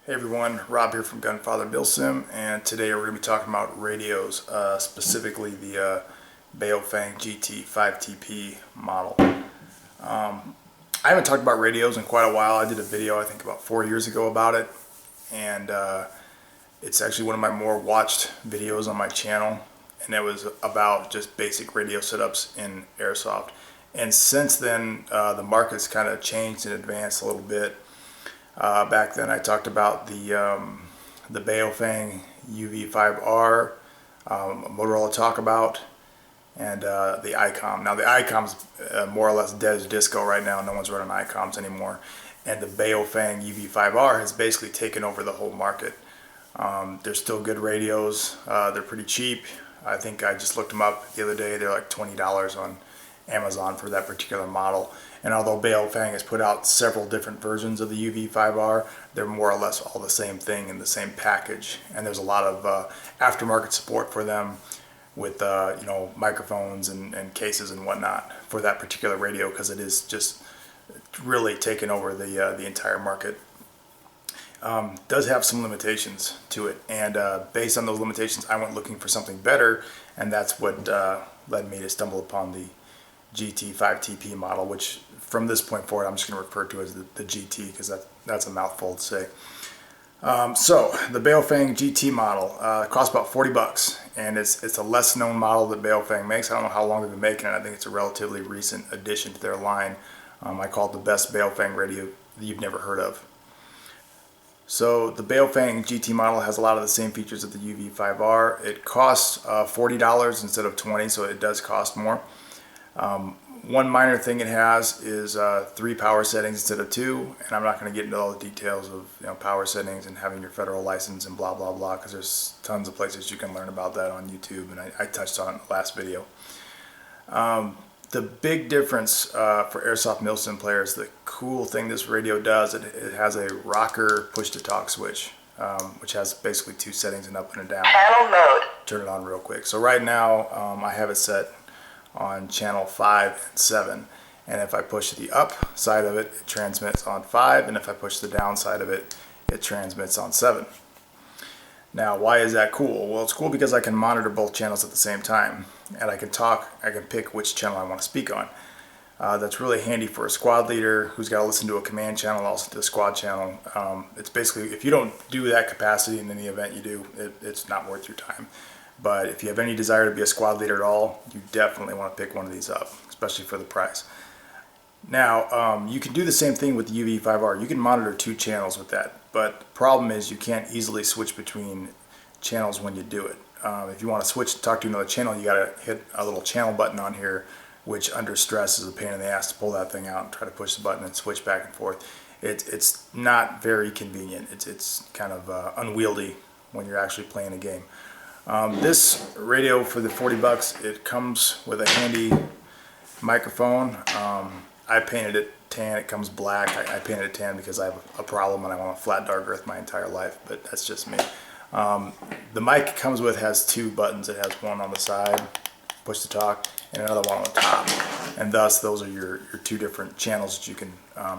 Hey everyone, Rob here from Gunfather Milsim, and today we're going to be talking about radios, specifically the Baofeng GT 5TP model. I haven't talked about radios in quite a while. I did a video I think about 4 years ago about it, and it's actually one of my more watched videos on my channel, and it was about just basic radio setups in Airsoft. And since then, the market's kind of changed and advanced a little bit. Back then I talked about the Baofeng UV5R, Motorola Talkabout, and the ICOM. Now the ICOM's more or less dead as disco right now. No one's running ICOMs anymore. And the Baofeng UV5R has basically taken over the whole market. They're still good radios. They're pretty cheap. I think I just looked them up the other day. They're like $20 on Amazon for that particular model. And although Baofeng has put out several different versions of the UV5R, they're more or less all the same thing in the same package. And there's a lot of aftermarket support for them with microphones and cases and whatnot for that particular radio, because it is just really taken over the entire market. Does have some limitations to it, and based on those limitations I went looking for something better, and that's what led me to stumble upon the GT 5TP model, which from this point forward I'm just going to refer to as the GT, because that's a mouthful to say. So the Baofeng GT model costs about 40 bucks, and it's a less known model that Baofeng makes. I don't know how long they've been making it. I think it's a relatively recent addition to their line. I call it the best Baofeng radio that you've never heard of. So the Baofeng GT model has a lot of the same features of the UV5R. It costs $40 instead of $20, so it does cost more. One minor thing it has is 3 power settings instead of 2, and I'm not going to get into all the details of power settings and having your federal license and blah blah blah, because there's tons of places you can learn about that on YouTube, and I touched on it in the last video. The big difference for Airsoft Milsim players, the cool thing this radio does, it has a rocker push-to-talk switch, which has basically 2 settings, an up and a down. Channel mode. Turn it on real quick. So right now I have it set on channel 5 and 7, and if I push the up side of it, it transmits on 5, and if I push the down side of it, it transmits on 7. Now, why is that cool? Well, it's cool because I can monitor both channels at the same time, and I can pick which channel I want to speak on. That's really handy for a squad leader who's got to listen to a command channel, also to the squad channel. It's basically, if you don't do that capacity in any event you do, it's not worth your time. But if you have any desire to be a squad leader at all, you definitely want to pick one of these up, especially for the price. Now, you can do the same thing with the UV5R. You can monitor 2 channels with that, but the problem is you can't easily switch between channels when you do it. If you want to switch to talk to another channel, you got to hit a little channel button on here, which under stress is a pain in the ass to pull that thing out and try to push the button and switch back and forth. It's not very convenient. It's kind of unwieldy when you're actually playing a game. This radio for the 40 bucks, it comes with a handy microphone. I painted it tan. It comes black. I painted it tan because I have a problem and I want a flat dark earth my entire life, but that's just me. The mic it comes with has 2 buttons. It has one on the side, push to talk, and another one on the top, and thus those are your 2 different channels that you can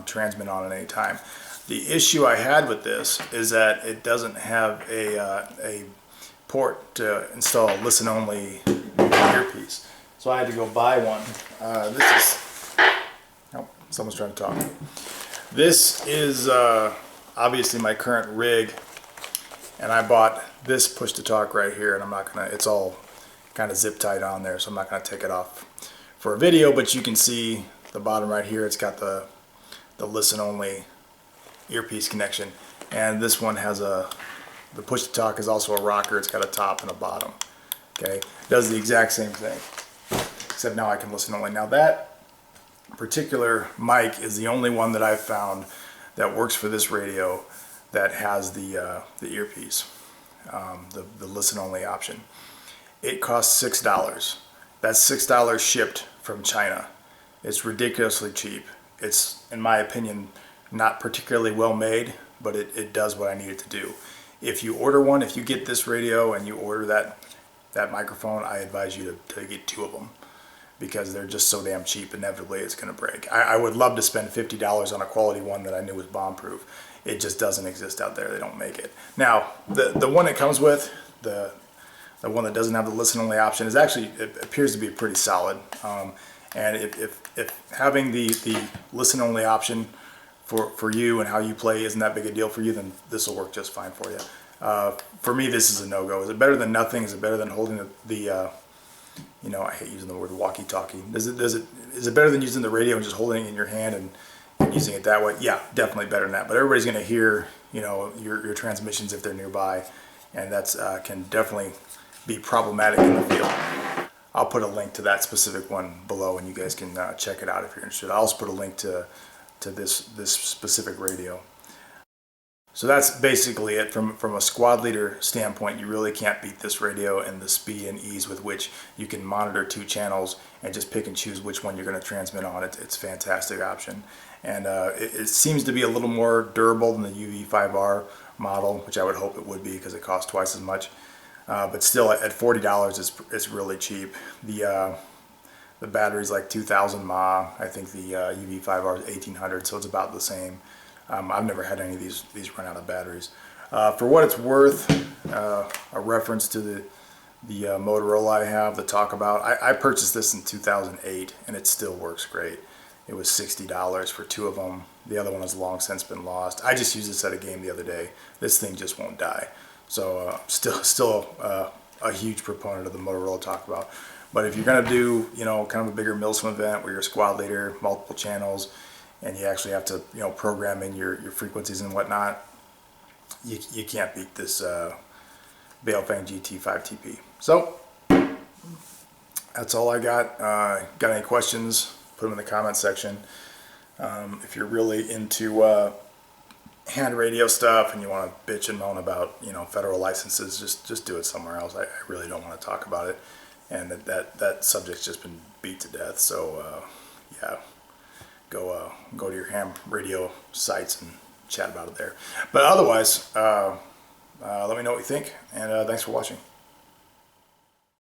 transmit on at any time. The issue I had with this is that it doesn't have a port to install a listen only earpiece, so I had to go buy one. Someone's trying to talk. This is obviously my current rig, and I bought this push to talk right here, and I'm not gonna, it's all kind of zip tied on there, so I'm not gonna take it off for a video, but you can see the bottom right here, it's got the listen only earpiece connection, and this one has the push to talk is also a rocker. It's got a top and a bottom. Okay, it does the exact same thing, except now I can listen only. Now that particular mic is the only one that I've found that works for this radio that has the earpiece, the listen only option. It costs $6. That's $6 shipped from China. It's ridiculously cheap. It's, in my opinion, not particularly well made, but it does what I need it to do. If you order one, if you get this radio and you order that microphone, I advise you to get 2 of them, because they're just so damn cheap. Inevitably it's going to break. I would love to spend $50 on a quality one that I knew was bomb proof. It just doesn't exist out there. They don't make it. Now, the one it comes with, the one that doesn't have the listen only option, is actually, it appears to be pretty solid. And if having the listen only option for you and how you play isn't that big a deal for you, then this will work just fine for you. For me, this is a no-go. Is it better than nothing? Is it better than holding you know, I hate using the word walkie-talkie. Is it better than using the radio and just holding it in your hand and using it that way? Yeah, definitely better than that. But everybody's going to hear, you know, your transmissions if they're nearby, and that's can definitely be problematic in the field. I'll put a link to that specific one below, and you guys can check it out if you're interested. I'll also put a link to this specific radio. So that's basically it. From a squad leader standpoint, you really can't beat this radio and the speed and ease with which you can monitor 2 channels and just pick and choose which one you're going to transmit on. It's a fantastic option. And it seems to be a little more durable than the UV5R model, which I would hope it would be because it costs twice as much. But still, at $40, it's really cheap. The battery's like 2,000 mAh. I think the UV5R is 1,800, so it's about the same. I've never had any of these run out of batteries. For what it's worth, a reference to the Motorola I have, the Talkabout, I purchased this in 2008, and it still works great. It was $60 for 2 of them. The other one has long since been lost. I just used this at a game the other day. This thing just won't die. So still a huge proponent of the Motorola Talkabout. But if you're going to do, you know, kind of a bigger Milsim event where you're a squad leader, multiple channels, and you actually have to, you know, program in your frequencies and whatnot, you can't beat this Baofeng GT 5TP. So that's all I got. Got any questions? Put them in the comment section. If you're really into hand radio stuff and you want to bitch and moan about, you know, federal licenses, just do it somewhere else. I really don't want to talk about it, and that subject's just been beat to death. So yeah. Go to your ham radio sites and chat about it there. But otherwise, let me know what you think, and thanks for watching.